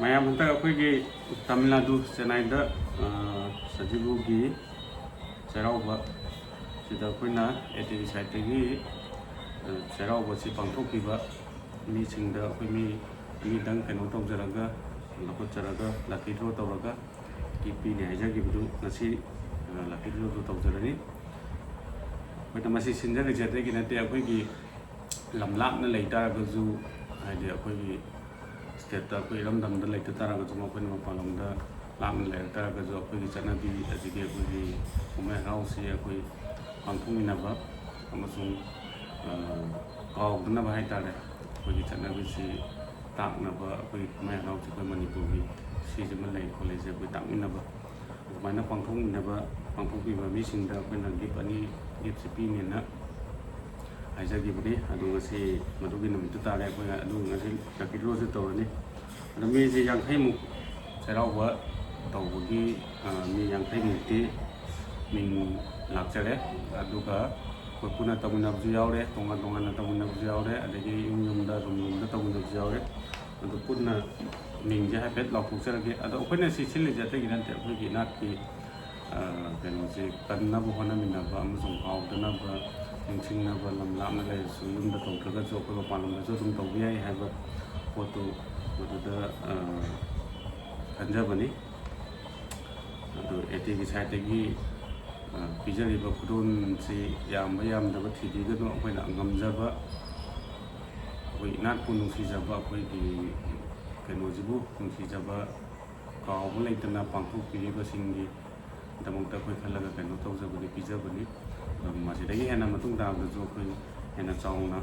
ꯃꯌꯥꯝ ꯍꯟꯇꯛ ꯑꯩꯈꯣꯏꯒꯤ ꯇꯥꯃꯤꯜ ꯅꯥꯗꯨ ꯆꯦꯟꯅꯥꯏꯗ ꯁꯖꯤꯕꯨꯒꯤ ꯆꯩꯔꯥꯎꯕ ꯁꯤꯗ ꯑꯩꯈꯣꯏꯅ ꯑꯦꯇꯤꯒꯤ ꯁꯥꯏꯠꯇꯒꯤ ꯆꯩꯔꯥꯎꯕꯁꯤ ꯄꯥꯡꯊꯣꯛꯄꯤꯕ ꯃꯤꯁꯤꯡꯗ ꯑꯩꯈꯣꯏ ꯃꯤ ꯑꯅꯤꯗꯪ ꯀꯩꯅꯣ ꯇꯧꯖꯔꯒ ꯂꯧꯈꯠꯆꯔꯒ ꯂꯛꯀꯤ ꯗ꯭ꯔꯣ ꯇꯧꯔꯒ ꯄꯤꯅꯤ ꯍꯥꯏꯖꯈꯤꯕꯗꯨ ꯉꯁꯤ ꯂꯛꯀꯤ ꯗ꯭ꯔꯣꯗꯨ ꯇꯧꯖꯔꯅꯤ꯫ ꯑꯩꯈꯣꯏꯅ ꯃꯁꯤ ꯁꯤꯟꯖꯔꯤꯁꯦ ꯑꯇꯩꯒꯤ ꯅꯠꯇꯦ, ꯑꯩꯈꯣꯏꯒꯤ ꯂꯝ ꯂꯥꯞꯅ ꯂꯩ ꯇꯥꯔꯒꯁꯨ ꯍꯥꯏꯗꯤ ꯑꯩꯈꯣꯏꯒꯤ ꯁ꯭ꯇꯦꯠꯇ ꯑꯩꯈꯣꯏ ꯏꯔꯝꯗꯝꯗ ꯂꯩꯇ ꯇꯥꯔꯒꯁꯨ ꯃꯈꯣꯏꯅ ꯃꯄꯥꯟ ꯂꯝꯗ ꯂꯥꯞꯅ ꯂꯩꯔꯛ ꯇꯥꯔꯒꯁꯨ ꯑꯩꯈꯣꯏꯒꯤ ꯆꯠꯅꯕꯤ ꯑꯗꯒꯤ ꯑꯩꯈꯣꯏꯒꯤ ꯀꯨꯝꯍꯩ ꯍꯔꯥꯎꯁꯤ ꯑꯩꯈꯣꯏ ꯄꯥꯡꯊꯣꯛꯃꯤꯟꯅꯕ ꯑꯃꯁꯨꯡ ꯀꯥꯎꯗꯅꯕ ꯍꯥꯏꯇꯥꯔꯦ ꯑꯩꯈꯣꯏꯒꯤ ꯆꯠꯅꯕꯤꯁꯤ ꯇꯥꯛꯅꯕ ꯑꯩꯈꯣꯏꯒꯤ ꯀꯨꯝꯍꯩ ꯍꯔꯥꯎꯁꯤ ꯑꯩꯈꯣꯏ ꯃꯅꯤꯄꯨꯔꯒꯤ ꯁꯤꯁꯤꯃ ꯂꯩ ꯈꯣꯠꯂꯤꯁꯦ ꯑꯩꯈꯣꯏ ꯇꯥꯛꯃꯤꯟꯅꯕ ꯑꯗꯨꯃꯥꯏꯅ ꯄꯥꯡꯊꯣꯛꯄꯤꯕ ꯃꯤꯁꯤꯡꯗ ꯑꯩꯈꯣꯏꯅ ꯒꯤꯐꯁꯤ ꯄꯤꯅꯦꯅ ꯍꯥꯏꯖꯈꯤꯕꯅꯤ꯫ ꯑꯗꯨ ꯉꯁꯤ ꯃꯗꯨꯒꯤ ꯅꯨꯃꯤꯠꯇꯨ ꯇꯥꯔꯦ ꯑꯩꯈꯣꯏꯅ ꯑꯗꯨ ꯉꯁꯤ ꯂꯛꯀꯤ ꯗ꯭ꯔꯣꯁꯨ ꯇꯧꯔꯅꯤ꯫ ꯑꯗꯣ ꯃꯤꯁꯤ 50ꯃꯨꯛ ꯆꯩꯔꯥꯎꯕ ꯇꯧꯕꯒꯤ ꯃꯤ 50ꯃꯨꯛꯇꯤ ꯃꯤꯡ ꯂꯥꯛꯆꯔꯦ꯫ ꯑꯗꯨꯒ ꯑꯩꯈꯣꯏ ꯄꯨꯟꯅ ꯇꯧꯃꯤꯟꯅꯕꯁꯨ ꯌꯥꯎꯔꯦ, ꯇꯣꯉꯥꯟ ꯇꯣꯉꯥꯟꯅ ꯇꯧꯃꯤꯟꯅꯕꯁꯨ ꯌꯥꯎꯔꯦ, ꯑꯗꯒꯤ ꯌꯨꯝꯗ ꯔꯨꯝꯗ ꯇꯧꯃꯤꯟꯅꯕꯁꯨ ꯌꯥꯎꯔꯦ꯫ ꯑꯗꯨ ꯄꯨꯟꯅ ꯃꯤꯡꯁꯦ ꯍꯥꯏꯐꯦꯠ ꯂꯥꯎꯊꯣꯛꯆꯔꯒꯦ꯫ ꯑꯗꯣ ꯑꯩꯈꯣꯏꯅ ꯁꯤ ꯁꯤꯜꯂꯤꯁꯦ ꯑꯇꯩꯒꯤ ꯅꯠꯇꯦ, ꯑꯩꯈꯣꯏꯒꯤ ꯅꯥꯠꯀꯤ ꯀꯩꯅꯣꯁꯤ ꯀꯟꯅꯕ ꯍꯣꯠꯅꯃꯤꯟꯅꯕ ꯑꯃꯁꯨꯡ ꯀꯥꯎꯗꯅꯕ ꯅꯤꯡꯁꯤꯡꯅꯕ, ꯂꯝ ꯂꯥꯞꯅ ꯂꯩꯔꯁꯨ ꯌꯨꯝꯗ ꯇꯧꯗ꯭ꯔꯒꯁꯨ ꯑꯩꯈꯣꯏ ꯃꯄꯥꯟ ꯂꯝꯗꯁꯨ ꯑꯗꯨꯝ ꯇꯧꯕ ꯌꯥꯏ ꯍꯥꯏꯕ ꯄꯣꯠꯇꯨ ꯃꯗꯨꯗ ꯈꯟꯖꯕꯅꯤ꯫ ꯑꯗꯨ ꯑꯦꯇꯤꯒꯤ ꯁꯥꯏꯠꯇꯒꯤ ꯄꯤꯖꯔꯤꯕ ꯈꯨꯗꯣꯜꯁꯤ ꯌꯥꯝꯕ ꯌꯥꯝꯗꯕ ꯊꯤꯕꯤꯒꯅꯨ, ꯑꯩꯈꯣꯏꯅ ꯉꯝꯖꯕ ꯑꯩꯈꯣꯏ ꯏꯅꯥꯠꯄꯨ ꯅꯨꯡꯁꯤꯖꯕ, ꯑꯩꯈꯣꯏꯒꯤ ꯀꯩꯅꯣꯁꯤꯕꯨ ꯅꯨꯡꯁꯤꯖꯕ, ꯀꯥꯎꯕ ꯂꯩꯇꯅ ꯄꯥꯡꯊꯣꯛꯄꯤꯔꯤꯕꯁꯤꯡꯒꯤꯗꯃꯛꯇ ꯑꯩꯈꯣꯏ ꯈꯜꯂꯒ ꯀꯩꯅꯣ ꯇꯧꯖꯕꯅꯤ, ꯄꯤꯖꯕꯅꯤ꯫ ꯃꯁꯤꯗꯒꯤ ꯍꯦꯟꯅ ꯃꯇꯨꯡ ꯇꯥꯕꯗꯁꯨ ꯑꯩꯈꯣꯏ ꯍꯦꯟꯅ ꯆꯥꯎꯅ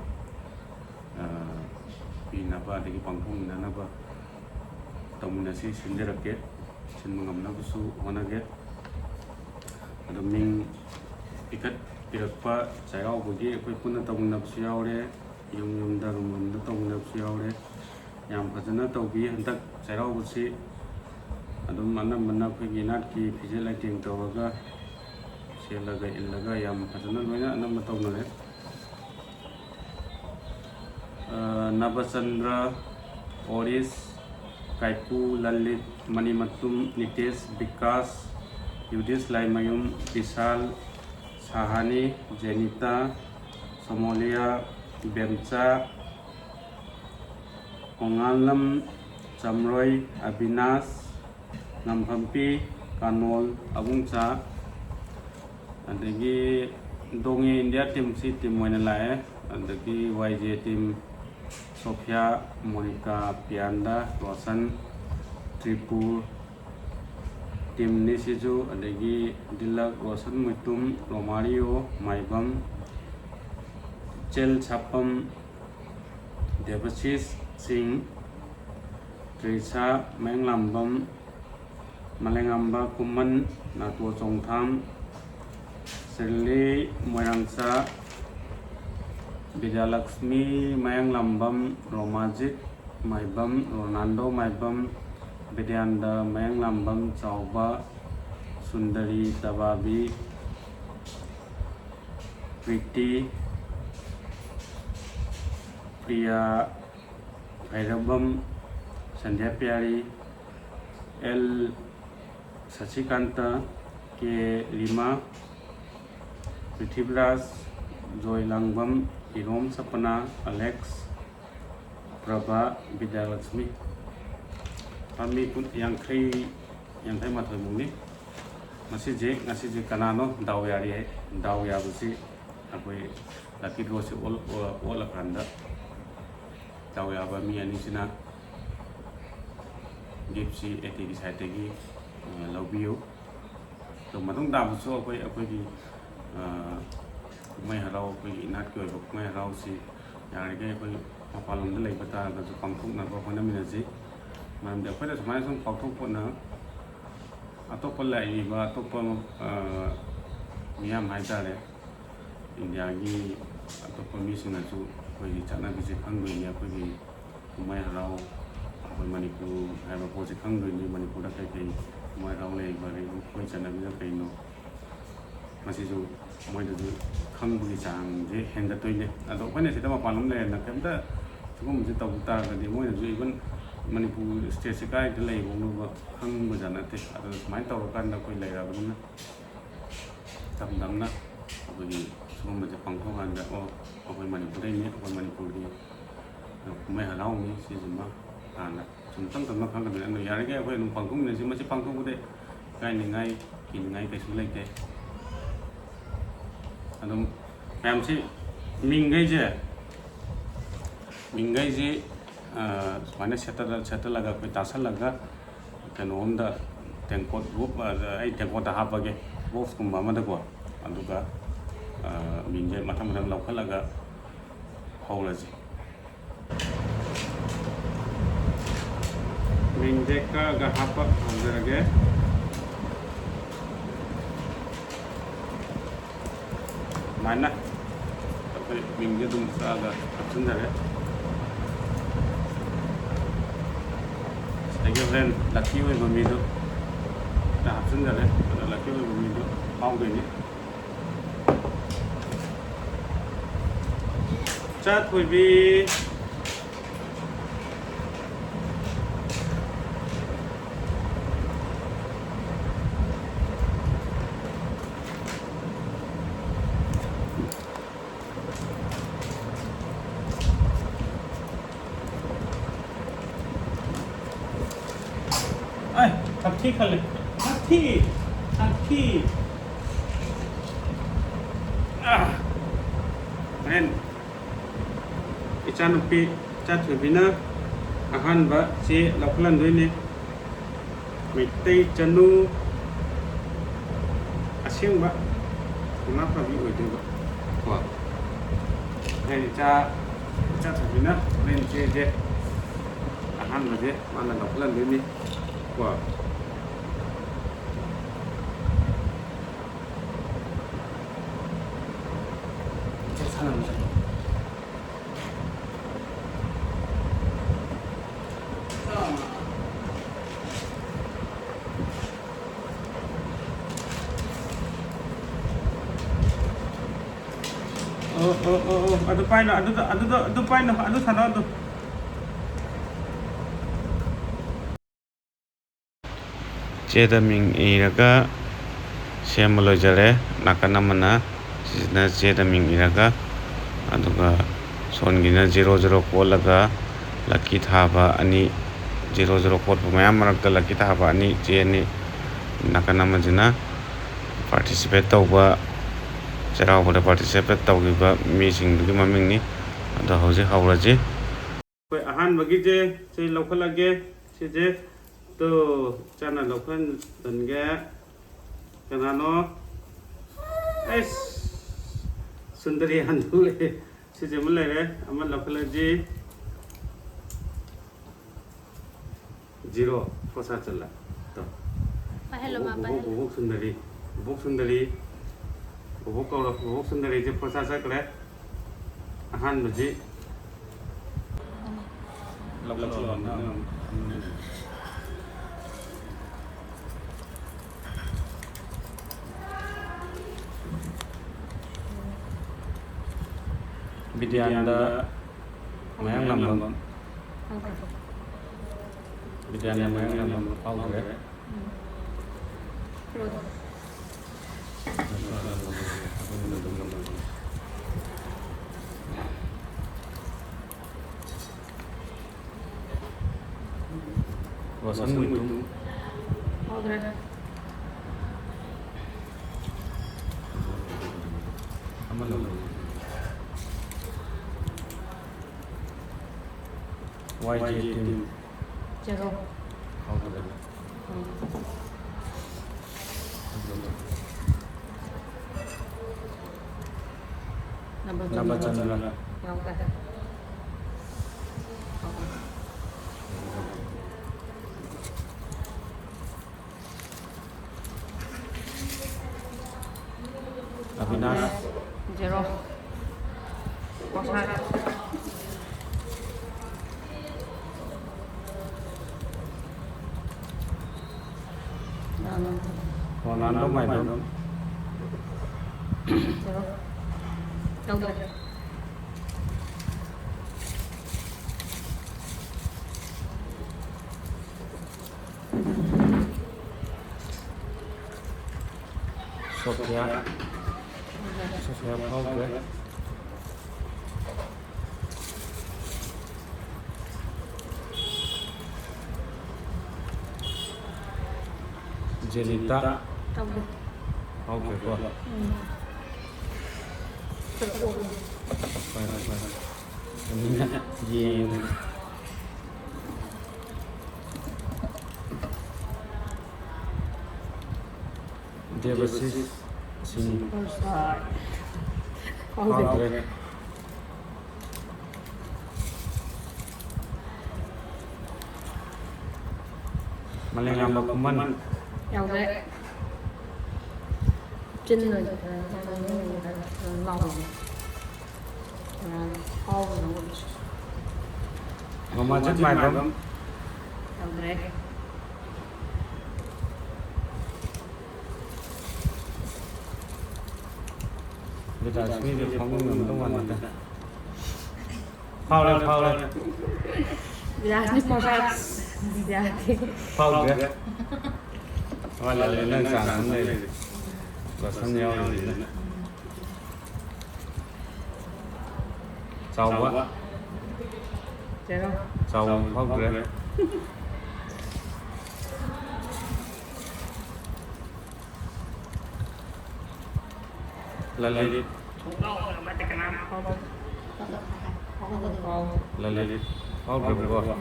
ꯄꯤꯅꯕ ꯑꯗꯒꯤ ꯄꯥꯡꯊꯣꯛꯃꯤꯟꯅꯅꯕ ꯇꯧꯃꯤꯟꯅꯁꯤ, ꯁꯤꯟꯖꯔꯛꯀꯦ, ꯁꯤꯟꯕ ꯉꯝꯅꯕꯁꯨ ꯍꯣꯠꯅꯒꯦ꯫ ꯑꯗꯣ ꯃꯤꯡ ꯄꯤꯈꯠꯄꯤꯔꯛꯄ ꯆꯩꯔꯥꯎꯕꯒꯤ ꯑꯩꯈꯣꯏ ꯄꯨꯟꯅ ꯇꯧꯃꯤꯟꯅꯕꯁꯨ ꯌꯥꯎꯔꯦ, ꯌꯨꯝꯗ ꯔꯨꯝꯗ ꯇꯧꯃꯤꯟꯅꯕꯁꯨ ꯌꯥꯎꯔꯦ꯫ ꯌꯥꯝ ꯐꯖꯅ ꯇꯧꯕꯤ ꯍꯟꯗꯛ ꯆꯩꯔꯥꯎꯕꯁꯤ ꯑꯗꯨꯝ ꯑꯅꯝꯕꯅ ꯑꯩꯈꯣꯏꯒꯤ ꯅꯥꯠꯀꯤ ꯐꯤꯖꯦꯠ ꯂꯩꯇꯦꯡ ꯇꯧꯔꯒ ꯁꯦꯠꯂꯒ ꯏꯜꯂꯒ ꯌꯥꯝ ꯐꯖꯅ ꯂꯣꯏꯅ ꯑꯅꯝꯕ ꯇꯧꯅꯔꯦ꯫ ꯅꯕꯆꯟꯗ꯭ꯔ, ꯑꯣꯔꯤꯁ, ꯀꯥꯏꯀꯨ, ꯂꯂꯤꯠ, ꯃꯅꯤꯃꯇꯨꯝ, ꯅꯤꯇꯦꯁ, ꯕꯤꯀꯥꯁ, ꯌꯨꯗꯤꯁ ꯂꯥꯏꯃꯌꯨꯝ, ꯕꯤꯁꯥꯜ, ꯁꯥꯍꯥꯅꯤ, ꯖꯦꯅꯤꯇꯥ, ꯁꯣꯃꯣꯂꯤꯌꯥ, ꯕꯦꯝꯆꯥ, ꯑꯣꯉꯥꯂꯝ, ꯆꯝꯔꯣꯏ, ꯑꯕꯤꯅꯥꯁ, ꯉꯝꯐꯝꯄꯤ, ꯀꯥꯅꯣꯜ, ꯑꯕꯨꯡꯆꯥ, ꯑꯗꯒꯤ ꯗꯣꯡꯉꯦ ꯏꯟꯗꯤꯌꯥ ꯇꯤꯝꯁꯤ ꯇꯤꯝ ꯑꯣꯏꯅ ꯂꯥꯛꯑꯦ꯫ ꯑꯗꯒꯤ YJ ꯇꯤꯝ, ꯁꯣꯐꯤꯌꯥ, ꯃꯣꯅꯤꯀꯥ, ꯄꯤꯌꯥꯟꯗꯥ, ꯔꯣꯁꯟ, ꯇ꯭ꯔꯤꯄꯨꯔ ꯇꯤꯝꯅꯤ ꯁꯤꯁꯨ, ꯑꯗꯒꯤ ꯗꯤꯂꯛ, ꯔꯣꯁꯟ ꯃꯨꯏꯇꯨꯝ, ꯔꯣꯃꯥꯔꯤꯌꯣ, ꯃꯥꯏꯕꯝ, ꯆꯦꯜ ꯁꯥꯄꯝ, ꯗꯦꯕꯁꯤꯁ ꯁꯤꯡ, ꯇ꯭ꯔꯤꯁꯥ, ꯃꯌꯦꯡꯂꯥꯡꯕꯝ, ꯃꯂꯦꯉꯥꯝꯕ ꯀꯨꯝꯃꯟ, ꯅꯥꯇꯣ ꯆꯣꯡꯊꯥꯝ, ꯁꯤꯔꯂꯤ ꯃꯣꯏꯔꯥꯡꯆꯥ, ꯕꯤꯗ꯭ꯌꯥꯂꯛꯁꯃꯤ ꯃꯌꯦꯡꯂꯥꯡꯕꯝ, ꯔꯣꯃꯥꯖꯤꯠ ꯃꯥꯏꯕꯝ, ꯔꯣꯅꯥꯜꯗꯣ ꯃꯥꯏꯕꯝ, ꯕꯤꯗ꯭ꯌꯥꯅꯟꯗ ꯃꯌꯦꯡꯂꯥꯡꯕꯝ, ꯆꯥꯎꯕ, ꯁꯨꯟꯗꯔꯤ ꯇꯕꯥꯕꯤ, ꯄ꯭ꯔꯤꯇꯤ, ꯄ꯭ꯔꯤꯌꯥ ꯚꯩꯔꯕꯝ, ꯁꯟꯙ꯭ꯌꯥꯄꯤꯌꯥꯔꯤ, L ꯁꯁꯤꯀꯥꯟꯇ, K ꯔꯤꯃꯥ, ꯄ꯭ꯔꯤꯊꯤꯕꯤꯔꯥꯖ, ꯖꯣꯏꯂꯥꯡꯕꯝ, ꯏꯔꯣꯝ ꯁꯄꯅꯥ, ꯑꯂꯦꯛꯁ, ꯄ꯭ꯔꯚꯥ, ꯕꯤꯗ꯭ꯌꯥꯂꯛꯁꯃꯤ꯫ ꯃꯤ 50-51ꯃꯨꯛꯅꯤ꯫ ꯉꯁꯤꯁꯦ ꯀꯅꯥꯅꯣ ꯗꯥꯎ ꯌꯥꯔꯤ ꯍꯥꯏ? ꯗꯥꯎ ꯌꯥꯕꯁꯤ ꯑꯩꯈꯣꯏ ꯂꯛꯀꯤ ꯗ꯭ꯔꯣꯁꯤ ꯑꯣꯜꯂꯀꯥꯟꯗ ꯗꯥꯎ ꯌꯥꯕ ꯃꯤ ꯑꯅꯤꯁꯤꯅ ꯒꯤꯐꯁꯤ ꯑꯦꯇꯤꯒꯤ ꯁꯥꯏꯠꯇꯒꯤ ꯂꯧꯕꯤꯌꯨ꯫ ꯑꯗꯣ ꯃꯇꯨꯡ ꯇꯥꯕꯁꯨ ꯑꯩꯈꯣꯏꯒꯤ ꯀꯨꯝꯍꯩ ꯍꯔꯥꯎ, ꯑꯩꯈꯣꯏꯒꯤ ꯏꯅꯥꯠꯀꯤ ꯑꯣꯏꯕ ꯀꯨꯝꯍꯩ ꯍꯔꯥꯎꯁꯤ ꯌꯥꯔꯤꯈꯩ ꯑꯩꯈꯣꯏ ꯃꯄꯥꯟ ꯂꯝꯗ ꯂꯩꯕ ꯇꯥꯔꯒꯁꯨ ꯄꯥꯡꯊꯣꯛꯅꯕ ꯍꯣꯠꯅꯃꯤꯟꯅꯁꯤ꯫ ꯃꯔꯝꯗꯤ ꯑꯩꯈꯣꯏꯅ ꯁꯨꯃꯥꯏꯅ ꯁꯨꯝ ꯄꯥꯡꯊꯣꯛꯄꯅ ꯑꯇꯣꯞꯄ ꯂꯩꯔꯤꯕ ꯑꯇꯣꯞꯄ ꯃꯤꯌꯥꯝ ꯍꯥꯏꯇꯥꯔꯦ, ꯏꯟꯗꯤꯌꯥꯒꯤ ꯑꯇꯣꯞꯄ ꯃꯤꯁꯤꯡꯅꯁꯨ ꯑꯩꯈꯣꯏꯒꯤ ꯆꯠꯅꯕꯤꯁꯦ ꯈꯪꯗꯣꯏꯅꯤ, ꯑꯩꯈꯣꯏꯒꯤ ꯀꯨꯝꯍꯩ ꯍꯔꯥꯎ, ꯑꯩꯈꯣই ꯃꯅꯤꯄꯨꯔ ꯍꯥꯏꯕ ꯄꯣꯠꯁꯦ ꯈꯪꯗꯣꯏꯅꯤ, ꯃꯅꯤꯄꯨꯔꯗ ꯀꯩꯀꯩ ꯀꯨꯝꯍꯩ ꯍꯔꯥꯎ ꯂꯩꯔꯤꯕ, ꯑꯩꯈꯣꯏ ꯆꯠꯅꯕꯤꯅ ꯀꯩꯅꯣ, ꯃꯁꯤꯁꯨ ꯃꯣꯏꯗꯁꯨ ꯈꯪꯕꯒꯤ ꯆꯥꯡꯁꯦ ꯍꯦꯟꯒꯠꯇꯣꯏꯅꯦ꯫ ꯑꯗꯣ ꯑꯩꯈꯣꯏꯅ ꯁꯤꯗ ꯃꯄꯥꯟ ꯂꯝ ꯂꯩꯔꯦꯅ ꯀꯩꯝꯇ ꯁꯤꯒꯨꯝꯕꯁꯦ ꯇꯧꯕ ꯇꯥꯔꯒꯗꯤ ꯃꯣꯏꯅꯁꯨ even Manipur state kai de lei bong no hang ba jana te ado mai taw kan da koi lei ra bun na tam dam na abagi sum ba pang thong an da o koi Manipur dei ni koi Manipur di mai ha lau ni si juma ana sum tam tam khang da no yar ge koi nung pang thong ni si ma si pang thong de kai ni ngai kin ngai kai su lei te ado am si ming gai je ming gai je mana settle laga koi tasal laga kan onda tengkot group ai tengkot da haba ge box kum ma da ko aduga minje matham matham laukha laga hawla ji minje ka ga haba hawla ge mana tapi minje dum sa ga apsun da Lagi friend, laki we bamido. Dah hapsun dah le, laki we bamido. Mau gini. Chat we bi. Ay, hati kali, hati. Men, ican upi cat bina, ahan ba si lakukan dulu ni, mitai canu, asyik ba, kenapa bi itu ba, wah, ni cat bina, men je, ahan ba je, mana lakukan dulu ni. Wah. Salam. Adu paino, adu paino, adu sana adu. Ceda ming iraga semolo jare nakana mana sisna ceda ming iraga aduga songina 00 code laga laki thaba ani 00 code mayam marakta laki thaba ani che ni nakana majina participate tawba charaw boda participate tawgiba mi sing dugi maming ni ado hoje hawraje koi ahan bagi je sei lokhalage se je to chana lokhan danga kanano es sundari handule se jemle re amal lokhala ji 0 posa chala to hello ma bubuk sundari bubuk sundari je posa sakle ahan baji lokhala Bidyanda mayang lambang Bidyanda mayang lambang pau gre wasan itu pau gre amal YG team Zero. how to get Nambah Chandra Okay. Avinash Zero. Posat. Fernando Maidon Zero. Okay. Sophia Pauke Jelita Tao được. Pauke ko Tự ổn. Yin Devasis Singh Rồi. Tao được. Pauke Malingam Bakuman Tao đấy. Chân rồi lòng hâu nó Mama Jet Mai Bam tao đấy. Kita sini dia kamu memang wanita. Paul. Ra đi mau ra. Ra đi. Paul dia. Wala lên sang này. Có sang nhau rồi. Sau quá. Chết không? Sau Paul dia. Lalit. Lalit. Paul dia.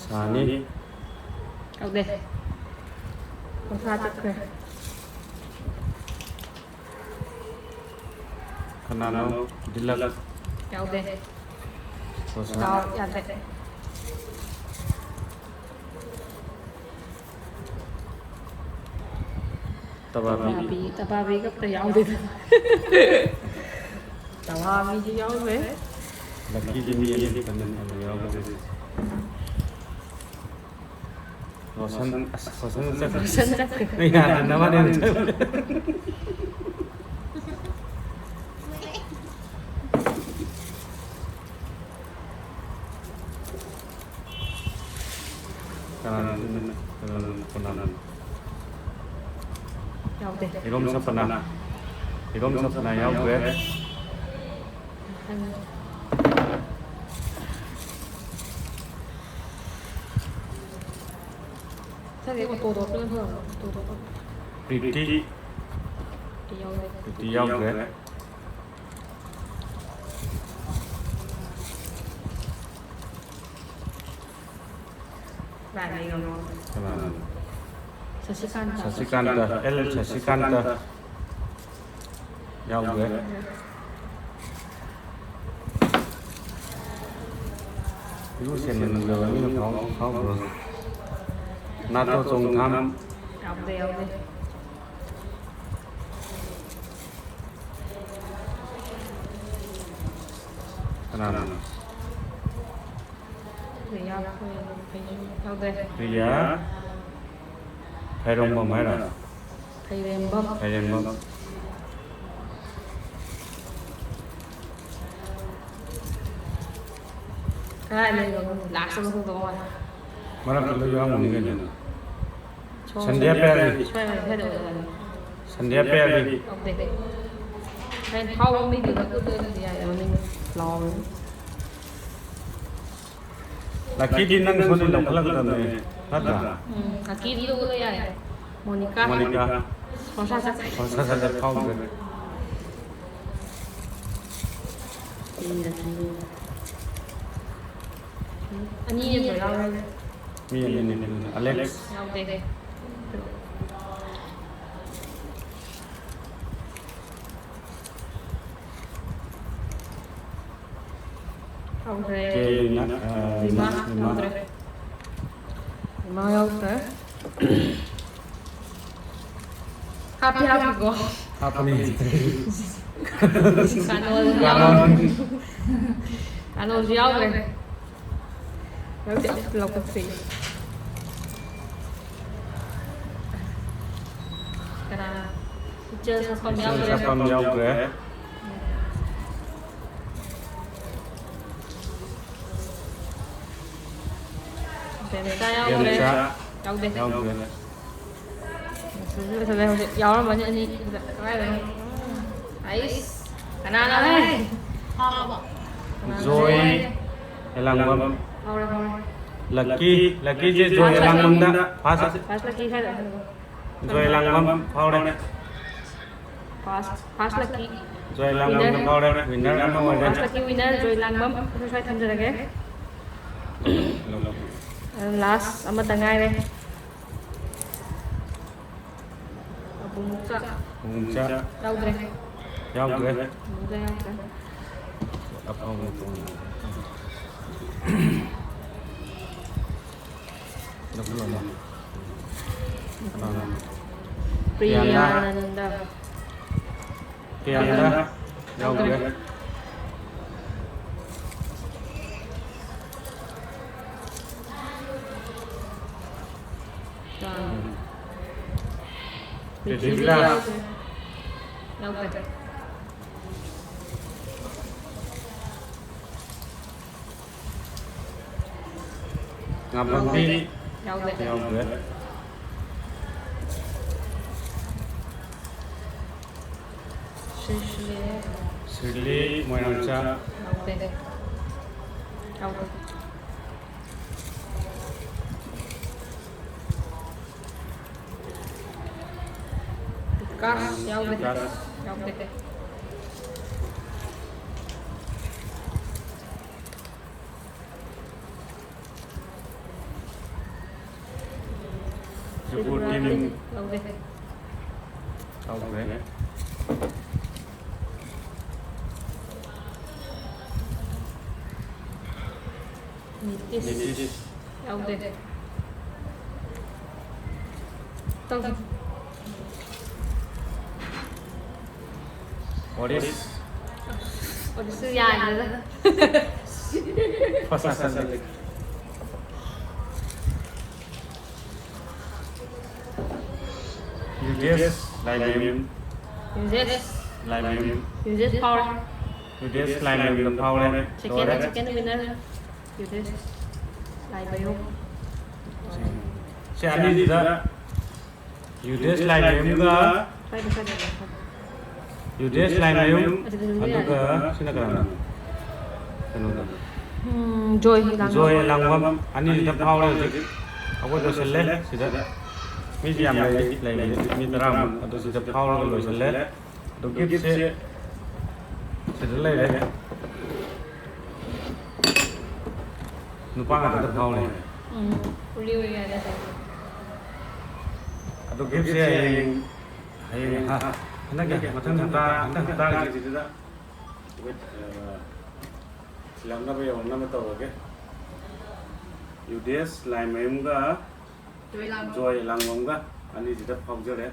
Sani Tao đây. Con pha chắc kìa. Kanano Dilak Tao đây. Kosa Tao ra đây. Tababi Tababi gấp tay áo đi. Tababi chứ áo về. Lagi Jimmy kanan beliau Kosan Sân chắc kìa. Iya, ada nama dia. Kanan. Tao đây. Ikom sapana. Ikom sapana ya gue. Sao cái con tổ nữa hơn. Tổ. Priti Đi áo đây. Priti ya gue. Lại này rồi. Kanan. Sasikanta. Sasikanta L Sasikanta ya gue. Itu sen menunggu ini kau bro. Nato Song Tham Áo đây. Kanan. Để áo đây. Ria Hairong Bom Haira Thầy đem bấm. Hairen Bom Cái này rồi. Lạc xong không có ngoài. Mana kalau yang mungkin Cho- Sandia Perry Cho em thay đổi rồi. Sandia Perry Ok. Nên thâu mình thì nó cứ đưa gì này mà mình lo. Laki di nang soni lam khalang tam hata À kỹ đi đâu đây này. Monica. Monica Có sao sao? Kosa saja kau gue. Anh nhìn rồi đâu. Ini Alex Ok. Ok. Kelina Lima. Lima Ok. Lima ok. Happy happy go. apa nih Kanol. Kanon Kanol giàu rồi. Nếu chị lọc cái gì? Cái nào chơi sao con giàu Sa rồi? kon ya gue ꯆꯥ ꯌꯥꯎꯗ꯭ꯔꯦ ꯌꯥꯎꯗꯦ ꯐꯖꯩ ꯍꯧꯖꯤꯛ ꯌꯥꯎꯔꯝꯕꯅꯤ ꯑꯅꯤ ꯀꯗꯥꯏꯗꯅꯣ ꯑꯩꯁ ꯀꯅꯥꯅꯣ Joy Elangam ꯍꯧꯔꯦ Lucky je Joy Elangam da pass ꯐꯥꯁ ꯂꯛꯀꯤ ꯁꯥꯏꯗ Joy Elangam phawre ꯐꯥꯁ ꯂꯛꯀꯤ Joy Elangam da phawre winner ama ꯐꯥꯁ ore ꯂꯛꯀꯤ winner ꯖꯣꯏ ꯂꯥꯡꯕꯝ ꯑꯗꯨ ꯁ꯭ꯋꯥꯏ ꯊꯝꯖꯔꯒꯦ ꯂꯥꯁ ꯑꯃꯇ ꯉꯥꯏꯔꯦ ꯑꯕꯨꯡꯃꯨꯛꯆꯥ Umcha ꯌꯥꯎꯗ꯭ꯔꯦ yaudre ꯑꯕꯨꯡꯃꯨꯛꯆꯥ ꯌꯥꯎꯗ꯭re apong ꯄ꯭ꯔꯤꯌꯥꯅꯟꯗ Tianda yaudre Prijila yaudah Ngabandi yaudah yaudre Sirli Moyancha yaudah yaudah Kas yaudah yaudah Sebutin yaudah yaudre Nitis yaudah Tong Oris udah siang lah Pasasan Yudes Laimim Yuzes power Yudes Laimim the power second winner Yuzes lại bayo Si ani dida Yudes Laimim ga Yudes Laimim aduga sinakarana kanuga Joy Joy Langwam ani dida power ji ago doselle sida mi yam lai mi taram adu sida power ga loselle do gift se sida lai le nupa ga dida power uli uli ada adu gift se hayeng ha hanakya mathang hata gi sida wait lamna ba yawna ma tawage Yudes Laimim ga Joy Langwam ga ani sida phawjare